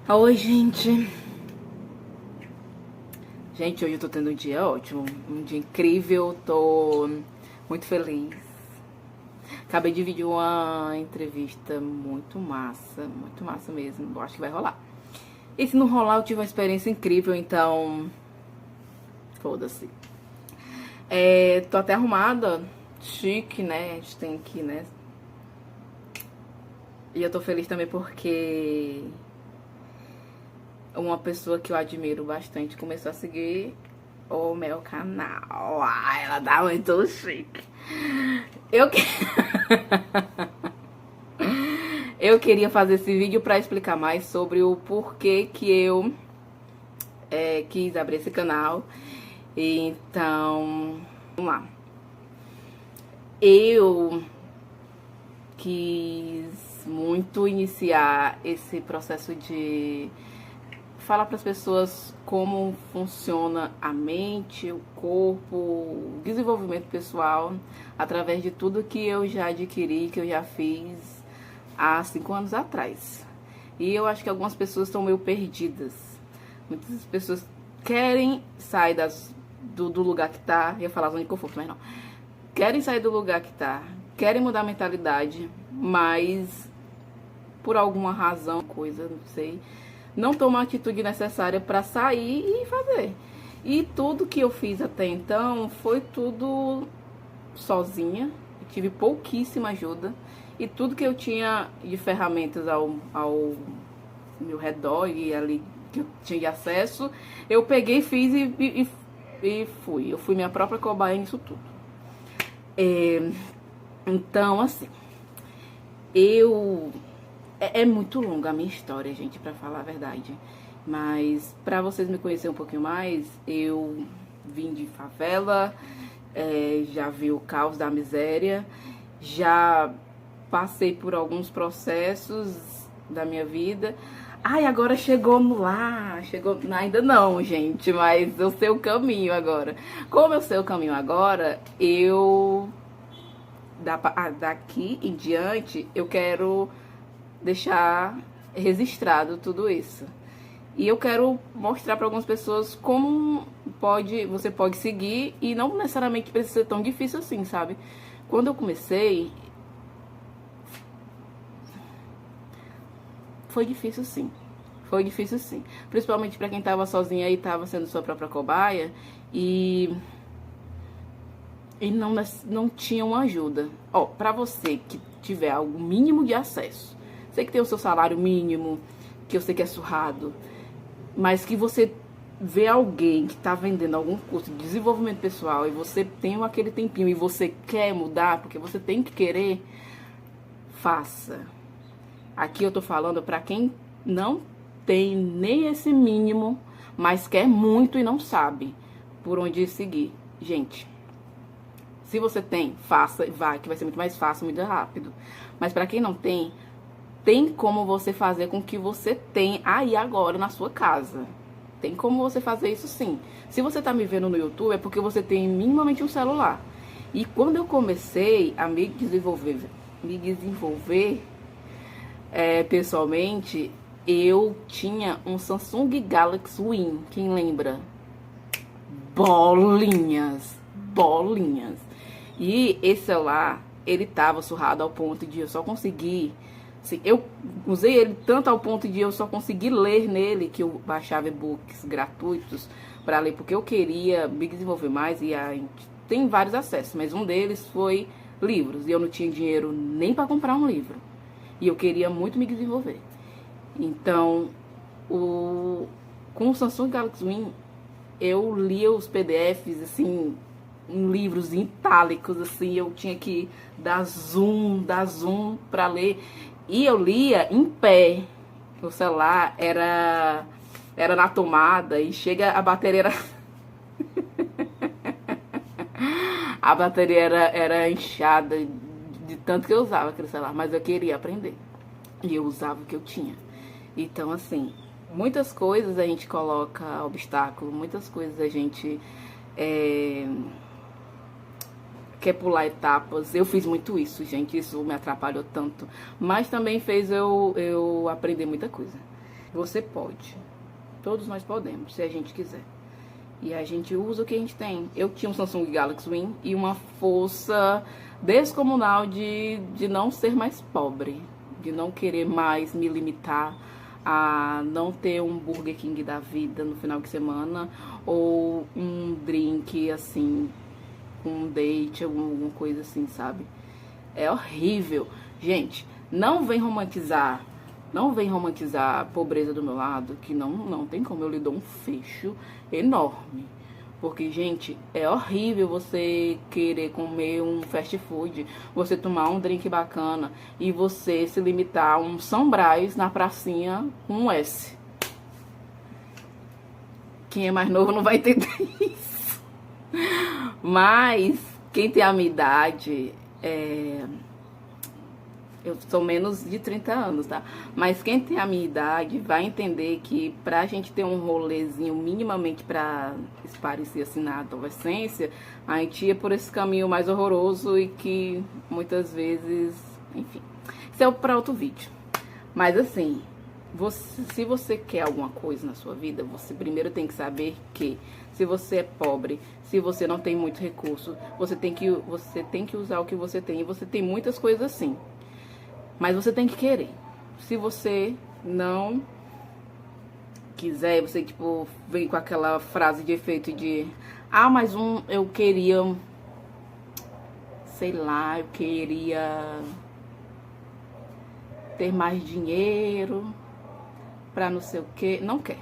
Oi, gente. Gente, hoje eu tô tendo um dia ótimo, um dia incrível, tô muito feliz. Acabei de vídeo uma entrevista muito massa mesmo. Eu acho que vai rolar. E se não rolar, eu tive uma experiência incrível, então foda-se. Tô até arrumada, chique, né? A gente tem que, né? E eu tô feliz também porque uma pessoa que eu admiro bastante começou a seguir o meu canal. Ela dá muito chique. Eu, que... eu queria fazer esse vídeo para explicar mais sobre o porquê que eu quis abrir esse canal. Então, vamos lá. Eu quis muito iniciar esse processo de falar para as pessoas como funciona a mente, o corpo, o desenvolvimento pessoal, através de tudo que eu já adquiri, que eu já fiz há 5 anos atrás. E eu acho que algumas pessoas estão meio perdidas. Muitas pessoas querem sair do lugar que tá, ia falar zona de conforto, mas não. Querem sair do lugar que tá, querem mudar a mentalidade, mas por alguma razão, coisa, não sei, não tomam a atitude necessária para sair e fazer. E tudo que eu fiz até então foi tudo sozinha, eu tive pouquíssima ajuda. E tudo que eu tinha de ferramentas ao meu redor e ali que eu tinha de acesso, eu peguei, fiz e fui. Eu fui minha própria cobaia nisso tudo. Então, assim, eu é muito longa a minha história, gente, pra falar a verdade. Mas pra vocês me conhecerem um pouquinho mais, eu vim de favela, já vi o caos da miséria, já passei por alguns processos da minha vida. Ai, agora chegamos lá. Chegou, ainda não, gente, mas eu sei o caminho agora. Como eu sei o caminho agora, daqui em diante, eu quero deixar registrado tudo isso. E eu quero mostrar para algumas pessoas como você pode seguir e não necessariamente precisa ser tão difícil assim, sabe? Quando eu comecei, foi difícil sim. Foi difícil sim. Principalmente para quem tava sozinha e tava sendo sua própria cobaia e não tinha uma ajuda. Ó, para você que tiver algo mínimo de acesso, sei que tem o seu salário mínimo, que eu sei que é surrado, mas que você vê alguém que está vendendo algum curso de desenvolvimento pessoal e você tem aquele tempinho e você quer mudar, porque você tem que querer, faça. Aqui eu tô falando para quem não tem nem esse mínimo, mas quer muito e não sabe por onde seguir. Gente, se você tem, faça e vai, que vai ser muito mais fácil, muito rápido. Mas para quem não tem, tem como você fazer com que você tenha aí agora na sua casa. Tem como você fazer isso sim. Se você tá me vendo no YouTube é porque você tem minimamente um celular. E quando eu comecei a me desenvolver pessoalmente, eu tinha um Samsung Galaxy Win, quem lembra? Bolinhas. E esse celular, ele tava surrado ao ponto de eu só conseguir... Assim, eu usei ele tanto ao ponto de eu só conseguir ler nele, que eu baixava e-books gratuitos para ler, porque eu queria me desenvolver mais e tem vários acessos, mas um deles foi livros, e eu não tinha dinheiro nem para comprar um livro. E eu queria muito me desenvolver. Então, com o Samsung Galaxy Win, eu lia os PDFs, assim, em livros itálicos, assim, eu tinha que dar zoom pra ler. E eu lia em pé. O celular era na tomada e chega a bateria era... a bateria era inchada de tanto que eu usava aquele celular, mas eu queria aprender. E eu usava o que eu tinha. Então, assim, muitas coisas a gente coloca obstáculo, muitas coisas a gente quer pular etapas. Eu fiz muito isso, gente, isso me atrapalhou tanto. Mas também fez eu aprender muita coisa. Você pode. Todos nós podemos, se a gente quiser. E a gente usa o que a gente tem. Eu tinha um Samsung Galaxy Win e uma força descomunal de não ser mais pobre. De não querer mais me limitar a não ter um Burger King da vida no final de semana. Ou um drink, assim, um date, alguma coisa assim, sabe? É horrível. Gente, não vem romantizar a pobreza do meu lado, que não tem como, eu lhe dou um fecho enorme. Porque, gente, é horrível você querer comer um fast food, você tomar um drink bacana e você se limitar a um São Brás na pracinha com um S. Quem é mais novo não vai entender isso. Mas, quem tem a minha idade, eu sou menos de 30 anos, tá? Mas quem tem a minha idade vai entender que pra gente ter um rolezinho minimamente pra esparecer assim na adolescência, a gente ia por esse caminho mais horroroso e que muitas vezes, enfim, isso é pra outro vídeo. Mas assim, se você quer alguma coisa na sua vida, você primeiro tem que saber que se você é pobre, se você não tem muito recurso, você tem que usar o que você tem. E você tem muitas coisas assim. Mas você tem que querer. Se você não quiser, você tipo vem com aquela frase de efeito de mas eu queria, sei lá, eu queria ter mais dinheiro pra não sei o que. Não quer.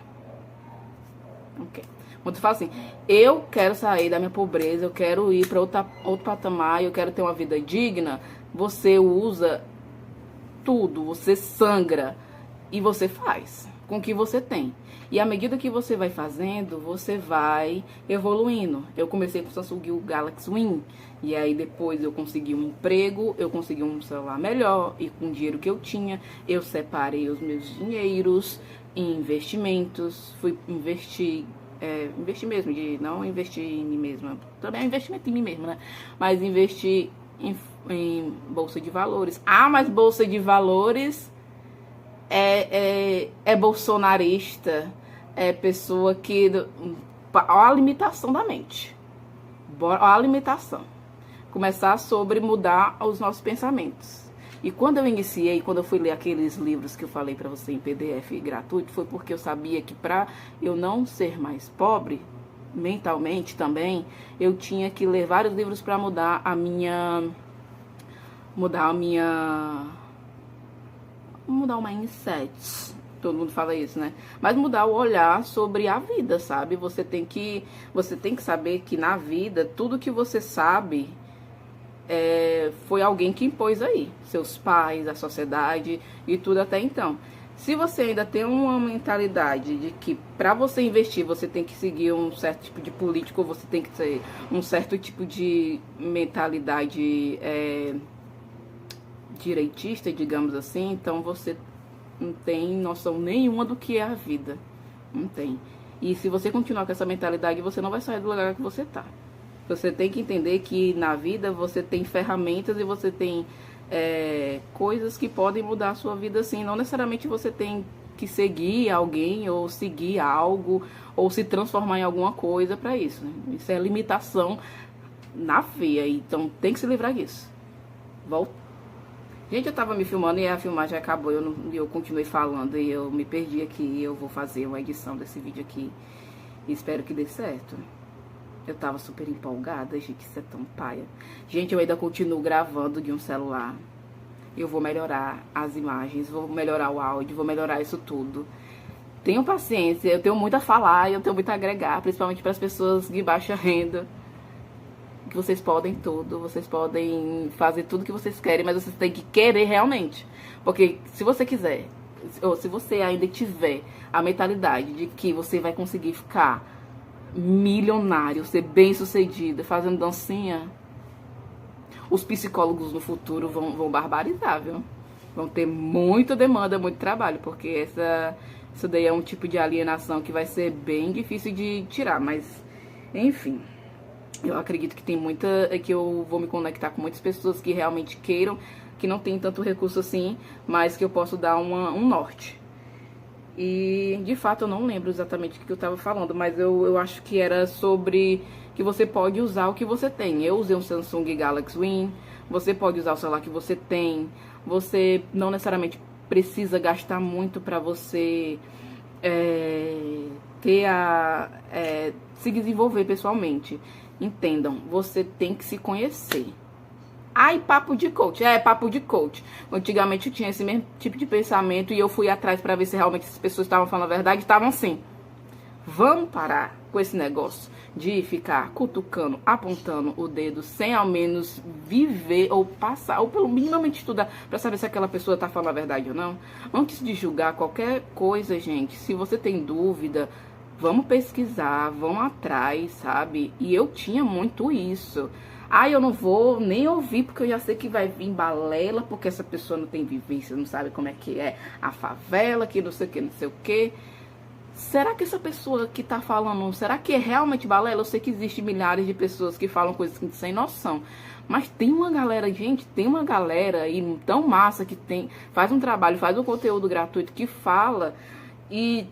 Não quer. Quando tu fala assim, eu quero sair da minha pobreza, eu quero ir pra outro patamar, eu quero ter uma vida digna, você usa tudo, você sangra e você faz com o que você tem. E à medida que você vai fazendo, você vai evoluindo. Eu comecei com o Samsung Galaxy Win e aí depois eu consegui um emprego, eu consegui um celular melhor e com o dinheiro que eu tinha, eu separei os meus dinheiros em investimentos, fui investir mesmo, de não investir em mim mesma, também é investimento em mim mesma, né? Mas investir em bolsa de valores. Mas bolsa de valores é bolsonarista, é pessoa que... Olha a limitação da mente. Olha a limitação. Começar sobre mudar os nossos pensamentos. E quando eu fui ler aqueles livros que eu falei pra você em PDF gratuito, foi porque eu sabia que pra eu não ser mais pobre, mentalmente também, eu tinha que ler vários livros pra mudar o mindset. Todo mundo fala isso, né? Mas mudar o olhar sobre a vida, sabe? Você tem que saber que na vida, tudo que você sabe foi alguém que impôs aí. Seus pais, a sociedade e tudo até então. Se você ainda tem uma mentalidade de que para você investir, você tem que seguir um certo tipo de político, você tem que ter um certo tipo de mentalidade direitista, digamos assim, então você não tem noção nenhuma do que é a vida. Não tem. E se você continuar com essa mentalidade, você não vai sair do lugar que você tá. Você tem que entender que na vida você tem ferramentas e você tem coisas que podem mudar a sua vida assim. Não necessariamente você tem que seguir alguém ou seguir algo ou se transformar em alguma coisa para isso, né? Isso é limitação na veia, então tem que se livrar disso. Volta. Gente, eu tava me filmando e a filmagem acabou, eu continuei falando e eu me perdi aqui. Eu vou fazer uma edição desse vídeo aqui e espero que dê certo. Eu tava super empolgada, gente, isso é tão paia. Gente, eu ainda continuo gravando de um celular. Eu vou melhorar as imagens, vou melhorar o áudio, vou melhorar isso tudo. Tenham paciência, eu tenho muito a falar, eu tenho muito a agregar, principalmente para as pessoas de baixa renda. Que vocês podem tudo, vocês podem fazer tudo que vocês querem, mas vocês têm que querer realmente. Porque se você quiser, ou se você ainda tiver a mentalidade de que você vai conseguir ficar milionário, ser bem sucedido, fazendo dancinha, os psicólogos no futuro vão barbarizar, viu? Vão ter muita demanda, muito trabalho, porque isso daí é um tipo de alienação que vai ser bem difícil de tirar, mas enfim. Eu acredito que tem que eu vou me conectar com muitas pessoas que realmente queiram, que não tem tanto recurso assim, mas que eu posso dar um norte. E, de fato, eu não lembro exatamente o que eu estava falando, mas eu acho que era sobre que você pode usar o que você tem. Eu usei um Samsung Galaxy Win, você pode usar o celular que você tem, você não necessariamente precisa gastar muito para você se desenvolver pessoalmente. Entendam, você tem que se conhecer. Ai, papo de coach. É, papo de coach. Antigamente eu tinha esse mesmo tipo de pensamento e eu fui atrás para ver se realmente as pessoas estavam falando a verdade. Estavam sim. Vamos parar com esse negócio de ficar cutucando, apontando o dedo, sem ao menos viver ou passar, ou pelo minimamente estudar, para saber se aquela pessoa tá falando a verdade ou não. Antes de julgar qualquer coisa, gente, se você tem dúvida, vamos pesquisar, vamos atrás, sabe? E eu tinha muito isso. Ah, eu não vou nem ouvir, porque eu já sei que vai vir balela, porque essa pessoa não tem vivência, não sabe como é que é a favela, que não sei o que, não sei o que. Será que essa pessoa que tá falando, será que é realmente balela? Eu sei que existe milhares de pessoas que falam coisas sem noção. Mas tem uma galera, gente, tem uma galera aí tão massa que faz um trabalho, faz um conteúdo gratuito que fala e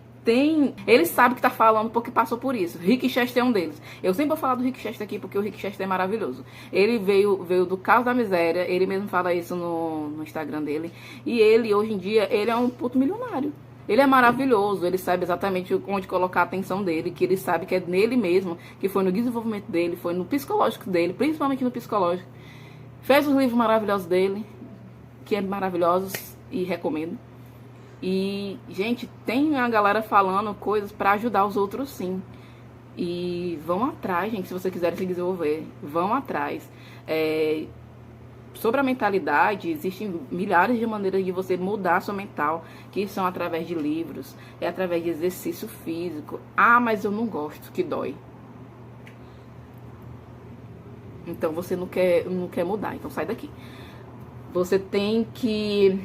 ele sabe que tá falando porque passou por isso. Rick Chester é um deles. Eu sempre vou falar do Rick Chester aqui porque o Rick Chester é maravilhoso. Ele veio do caos da miséria, ele mesmo fala isso no Instagram dele. E ele, hoje em dia, ele é um puto milionário. Ele é maravilhoso, ele sabe exatamente onde colocar a atenção dele, que ele sabe que é nele mesmo, que foi no desenvolvimento dele, foi no psicológico dele, principalmente no psicológico. Fez os livros maravilhosos dele, que é maravilhosos e recomendo. E, gente, tem a galera falando coisas pra ajudar os outros, sim. E vão atrás, gente, se vocês quiserem se desenvolver. Vão atrás. Sobre a mentalidade, existem milhares de maneiras de você mudar a sua mental, que são através de livros, através de exercício físico. Ah, mas eu não gosto, que dói. Então você não quer mudar, então sai daqui. Você tem que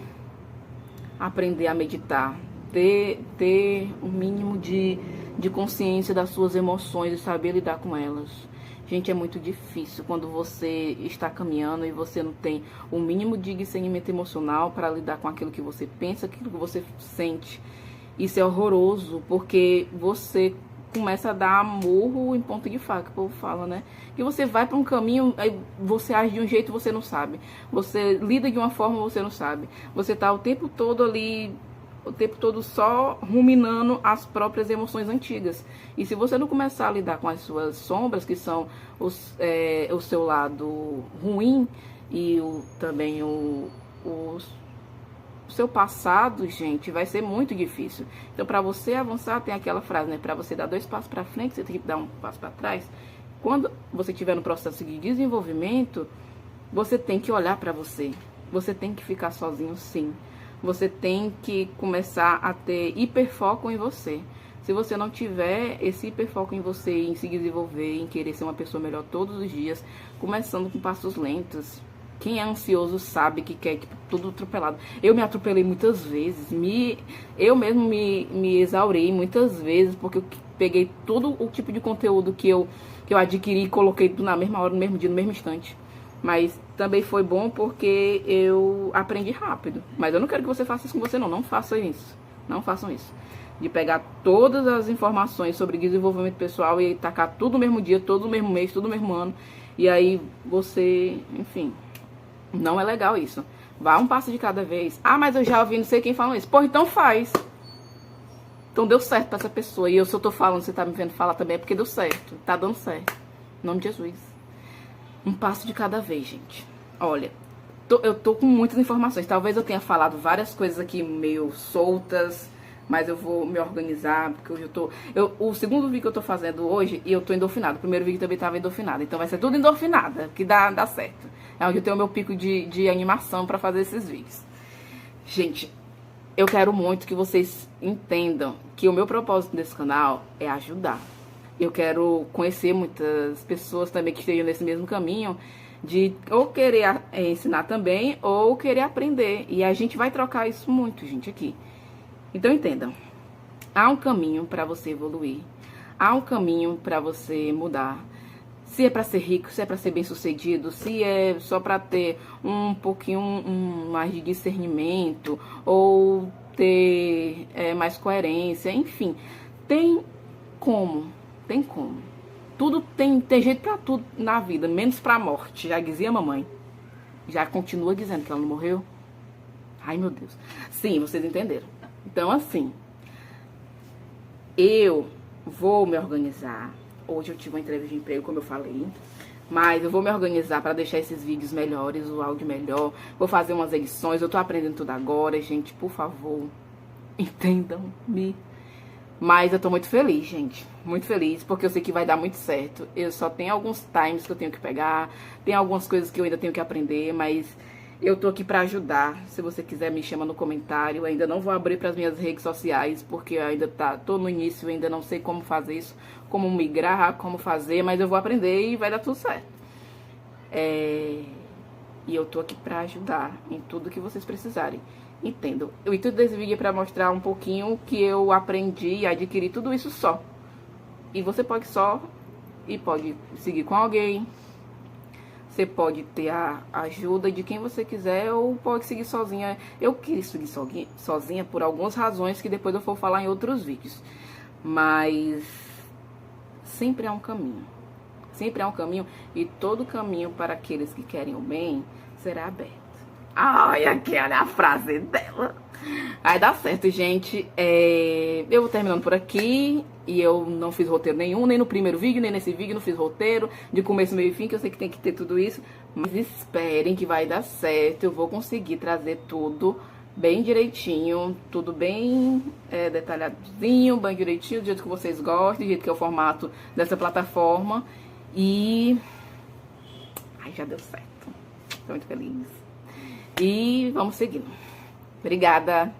aprender a meditar, ter um mínimo de consciência das suas emoções e saber lidar com elas. Gente, é muito difícil quando você está caminhando e você não tem o mínimo de discernimento emocional para lidar com aquilo que você pensa, aquilo que você sente. Isso é horroroso, porque você começa a dar murro em ponta de faca, que o povo fala, né? Que você vai para um caminho, aí você age de um jeito, você não sabe. Você lida de uma forma, você não sabe. Você tá o tempo todo ali, o tempo todo só ruminando as próprias emoções antigas. E se você não começar a lidar com as suas sombras, que são o seu lado ruim e também o seu passado, gente, vai ser muito difícil. Então, para você avançar, tem aquela frase, né? Para você dar 2 passos para frente, você tem que dar um passo para trás. Quando você estiver no processo de desenvolvimento, você tem que olhar para você. Você tem que ficar sozinho, sim. Você tem que começar a ter hiperfoco em você. Se você não tiver esse hiperfoco em você, em se desenvolver, em querer ser uma pessoa melhor todos os dias, começando com passos lentos. Quem é ansioso sabe que quer tudo atropelado. Eu me atropelei muitas vezes. Eu mesmo me exaurei muitas vezes, porque eu peguei todo o tipo de conteúdo que eu adquiri e coloquei tudo na mesma hora, no mesmo dia, no mesmo instante. Mas também foi bom porque eu aprendi rápido. Mas eu não quero que você faça isso com você, não. Não façam isso. Não façam isso. De pegar todas as informações sobre desenvolvimento pessoal e tacar tudo no mesmo dia, todo no mesmo mês, todo no mesmo ano. E aí você, enfim, não é legal isso. Vá um passo de cada vez. Ah, mas eu já ouvi não sei quem falando isso. Pô, então faz. Então deu certo pra essa pessoa. E eu, se eu tô falando, você tá me vendo falar também, é porque deu certo. Tá dando certo. Em nome de Jesus. Um passo de cada vez, gente. Olha, eu tô com muitas informações. Talvez eu tenha falado várias coisas aqui meio soltas, mas eu vou me organizar, porque hoje o segundo vídeo que eu tô fazendo hoje, e eu tô endorfinada. O primeiro vídeo também tava endorfinada. Então vai ser tudo endorfinada, que dá certo. É onde eu tenho o meu pico de animação pra fazer esses vídeos. Gente, eu quero muito que vocês entendam que o meu propósito desse canal é ajudar. Eu quero conhecer muitas pessoas também que estejam nesse mesmo caminho, de ou querer ensinar também, ou querer aprender. E a gente vai trocar isso muito, gente, aqui. Então entendam, há um caminho para você evoluir, há um caminho para você mudar. Se é para ser rico, se é para ser bem sucedido, se é só para ter um pouquinho mais de discernimento, ou ter mais coerência, enfim. Tem como. Tudo tem jeito pra tudo na vida, menos pra morte, já dizia a mamãe. Já continua dizendo que ela não morreu. Ai, meu Deus. Sim, vocês entenderam. Então, assim, eu vou me organizar. Hoje eu tive uma entrevista de emprego, como eu falei. Mas eu vou me organizar para deixar esses vídeos melhores, o áudio melhor. Vou fazer umas edições. Eu tô aprendendo tudo agora, gente. Por favor, entendam-me. Mas eu tô muito feliz, gente. Muito feliz, porque eu sei que vai dar muito certo. Eu só tenho alguns times que eu tenho que pegar. Tem algumas coisas que eu ainda tenho que aprender, mas eu tô aqui pra ajudar. Se você quiser, me chama no comentário. Eu ainda não vou abrir pras minhas redes sociais, porque eu ainda tô no início, eu ainda não sei como fazer isso, como migrar, como fazer, mas eu vou aprender e vai dar tudo certo. E eu tô aqui pra ajudar em tudo que vocês precisarem. Entendo. O intuito desse vídeo é pra mostrar um pouquinho que eu aprendi e adquiri tudo isso só. E você pode pode seguir com alguém. Você pode ter a ajuda de quem você quiser ou pode seguir sozinha. Eu quis seguir sozinha por algumas razões que depois eu vou falar em outros vídeos. Mas sempre há um caminho. Sempre há um caminho e todo caminho para aqueles que querem o bem será aberto. Ai, aquela é a frase dela. Aí dá certo, gente. Eu vou terminando por aqui. E eu não fiz roteiro nenhum, nem no primeiro vídeo, nem nesse vídeo. Não fiz roteiro de começo, meio e fim, que eu sei que tem que ter tudo isso. Mas esperem que vai dar certo. Eu vou conseguir trazer tudo bem direitinho. Tudo bem detalhadinho, bem direitinho, do jeito que vocês gostam, do jeito que é o formato dessa plataforma. E... ai, já deu certo. Tô muito feliz. E vamos seguindo. Obrigada.